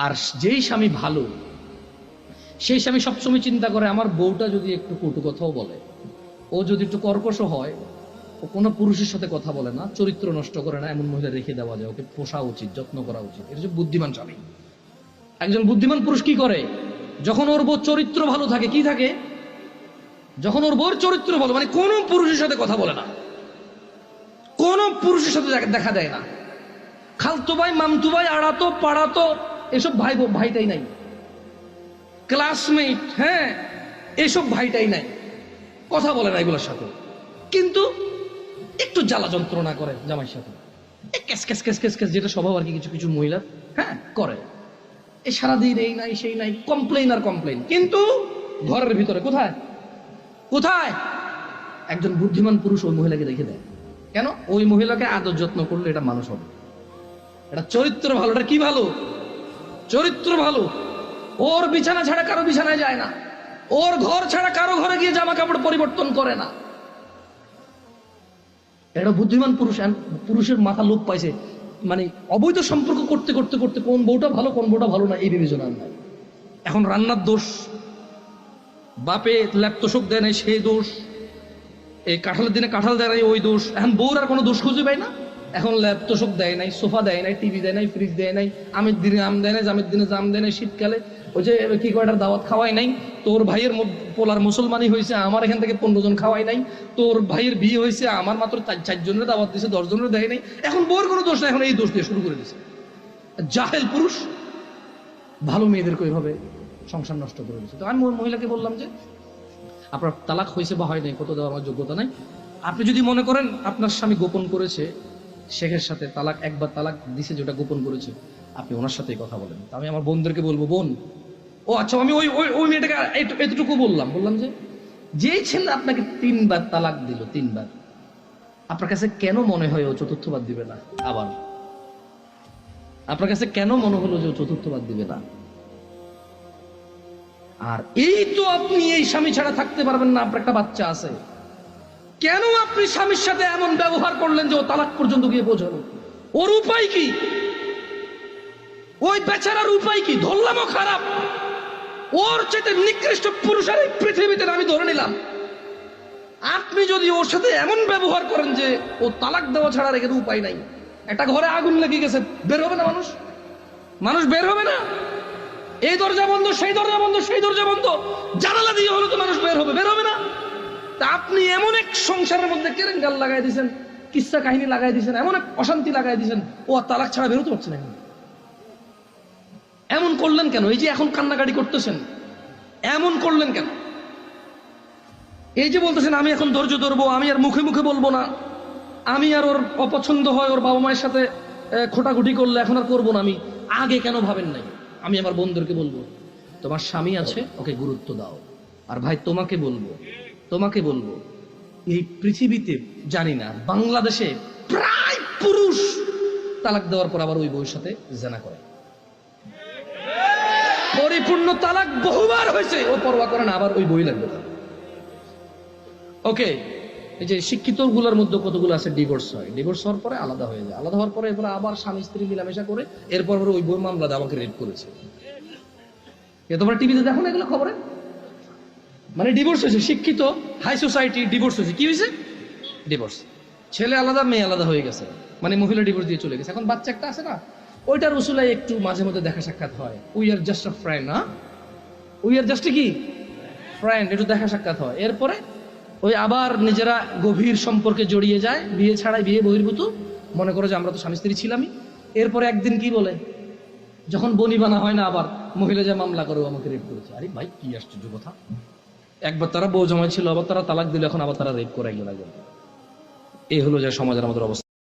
আর যেই স্বামী ভালো, সেই স্বামী সবসময় চিন্তা করে আমার বউটা যদি একটু কটু কথাও বলে, ও যদি একটু কর্কশ হয়, ও কোনো পুরুষের সাথে কথা বলে না, চরিত্র নষ্ট করে না, এমন মহিলা রেখে দেওয়া যায়, ওকে পোষা উচিত, যত্ন করা উচিত। এটা হচ্ছে বুদ্ধিমান স্বামী। একজন বুদ্ধিমান পুরুষ কি করে? যখন ওর বউ চরিত্র ভালো থাকে, কি থাকে, যখন ওর বউর চরিত্র ভালো, মানে কোন পুরুষের সাথে কথা বলে না, কোন পুরুষের সাথে দেখা দেয় না, খালতো ভাই, মামতু ভাই, আড়াতো পাড়াতো, এসব ভাইটাই নাই, ক্লাসমেট, হ্যাঁ, এসব ভাইটাই নাই, কথা বলে না এগুলোর সাথে। কিন্তু একটু জ্বালা যন্ত্রণা করে জামাইয়ের সাথে, cash cash cash cash cash, যেটা স্বভাব আর কি কিছু কিছু মহিলা, হ্যাঁ, করে। এই সারাদিন এই নাই সেই নাই, কমপ্লেন আর কমপ্লেন। কিন্তু ঘরের ভিতরে কোথায় কোথায় একজন বুদ্ধিমান পুরুষ ওই মহিলাকে রেখে দেয়। কেন? ওই মহিলাকে আদর যত্ন করলে এটা মানুষ হবে, এটা চরিত্র ভালো। এটা কি ভালো? চরিত্র ভালো। ওর বিছানা ছাড়া কারো বিছানায় যায় না, ওর ঘর ছাড়া কারো ঘরে গিয়ে জামা কাপড় পরিবর্তন করে না। এটা বুদ্ধিমান পুরুষ। পুরুষের মাথা লোপ পাইছে, মানে অবৈধ সম্পর্ক করতে করতে করতে কোন বউটা ভালো কোন বউটা ভালো না এই বিবেচনা নাই। এখন রান্নার দোষ, বাপে ল্যাপ তোষক দেয় নাই সেই দোষ, এই কাঁঠালের দিনে কাঁঠাল দেয় নাই ওই দোষ। এখন বউর আর কোনো দোষ খুঁজে পাই না। এখন ল্যাপ তোষক দেয় নাই, সোফা দেয় নাই, টিভি দেয় নাই, ফ্রিজ দেয় নাই, আমের দিনে আম দেয় নাই, জামের দিনে জাম দেয় নাই, শীতকালে ওই যে কি কয়টার দাওয়াত খাওয়াই নাই, তোর ভাইয়ের পোলার মুসলমানই হয়েছে, আমার এখান থেকে 15 জন খাওয়াই নাই, তোর ভাইয়ের বিয়ে হয়েছে, আমার মাত্র 4 জনের দাওয়াত দিয়েছে, 10 জনের দেয় নাই। এখন বউর কোনো দোষ নাই, এখন এই দোষ দিয়ে শুরু করে দিছে। জাহেল পুরুষ ভালো মেয়েদেরকে ওইভাবে সংসার নষ্ট করে দিচ্ছে। তো আমি মহিলাকে বললাম যে আপনার তালাক হয়েছে বা হয় নাই, কত দেওয়ার আমার যোগ্যতা নাই। আপনি যদি মনে করেন আপনার স্বামী গোপন করেছে শেখের সাথে, তালাক একবার তালাক দিছে যেটা গোপন করেছে, আপনি ওনার সাথেই কথা বলেন। আমি আমার বোনদেরকে বলবো, বোন, ও আচ্ছা, আমি ওই ওই মেয়েটাকে এতটুকু বললাম যে যেই ছেলে আপনাকে 3 বার তালাক দিল, 3 বার, আপনার কাছে কেন মনে হয় ও চতুর্থবার দিবে না? আবার আপনার কাছে কেন মনে হলো যে ও চতুর্থবার দিবে না? আর এই তো আপনি এই স্বামী ছাড়া থাকতে পারবেন না, আপনার একটা বাচ্চা আছে, কেন আপনি স্বামীর সাথে এমন ব্যবহার করলেন যে ও তালাক পর্যন্ত গিয়ে পৌঁছালো? ওর উপায় কি? ওই বেচারার উপায় কি? ধরলামও খারাপ, ওর চেয়ে নিকৃষ্ট পুরুষ আর এই পৃথিবীতে আমি ধরে নিলাম। আপনি যদি ওর সাথে এমন ব্যবহার করেন যে ও তালাক দেওয়া ছাড়া রেখে তো উপায় নাই, একটা ঘরে আগুন লেগে গেছে, বের হবে না মানুষ বের হবে না? এই দরজা বন্ধ, সেই দরজা বন্ধ, সেই দরজা বন্ধ, জানালা দিয়ে হলো তো মানুষ বের হবে না? তা আপনি এমন এক সংসারের মধ্যে কেরেঙ্গাল লাগাই দিয়েছেন, কিস্সা কাহিনী লাগাই দিয়েছেন, এমন এক অশান্তি লাগাই দিয়েছেন, ও আর তালাক ছাড়া বেরোতে পারছে না। এমন করলেন কেন? এই যে এখন কান্নাকাটি করতেছেন, এমন করলেন কেন? এই যে বলতেছেন আমি এখন ধৈর্য ধরবো, আমি আর মুখে মুখে বলবো না, আমি আর ওর অপছন্দ হয় ওর বাবা মায়ের সাথে খোটাখুটি করলে এখন আর করবো না, আমি আগে কেন ভাবেন নাই? আমি আমার বন্ধুদেরকে বলবো, তোমার স্বামী আছে, ওকে গুরুত্ব দাও। আর ভাই তোমাকে বলবো, এই পৃথিবীতে জানি না, বাংলাদেশে প্রায় পুরুষ তালাক দেওয়ার পর আবার ওই বউয়ের সাথে জেনা করে। পরিপূর্ণ তালাক বহুবার হয়েছে, ও পরোয়া করে না, আবার ওই বই লাগবে। ওকে, এই যে শিক্ষিত গুলোর মধ্যে কতগুলো আছে ডিভোর্স হয়, ডিভোর্স হওয়ার পরে আলাদা হয়ে যায়, আলাদা হওয়ার পরে এরপরে আবার স্বামী স্ত্রী মিলামেশা করে, এরপর ওই বই মামলা দিয়ে আমাকে রেপ করেছে। তোমরা টিভিতে দেখো না এগুলো খবরে? মানে ডিভোর্স হয়েছে, শিক্ষিত হাই সোসাইটি ডিভোর্স হয়েছে। কি হয়েছে? ডিভোর্স। ছেলে আলাদা, মেয়ে আলাদা হয়ে গেছে, মানে মহিলা ডিভোর্স দিয়ে চলে গেছে। এখন বাচ্চা একটা আছে না, ওইটার উসুলায় একটু মাঝে মধ্যে দেখা সাক্ষাৎ হয়, we are just a friend, না উই আর জাস্ট কি ফ্রেন্ড, একটু দেখা সাক্ষাৎ হয়। এরপরে ওই আবার নিজেরা গভীর সম্পর্কে জড়িয়ে যায়, বিয়ে ছাড়াই, বিয়ে বহির্ভূত, মনে করো যে আমরা তো স্বামী স্ত্রী ছিলামই। এরপরে একদিন কি বলে, যখন বনিবানা হয় না, আবার মহিলা যে মামলা করে আমাকে রেপ করেছে। আরে ভাই, কি আশ্চর্য কথা! একবার তারা বউ জামাই ছিল, আবার তারা তালাক দিল, এখন আবার তারা রেপ করে একজন। এই হলো যে সমাজের আমাদের অবস্থা।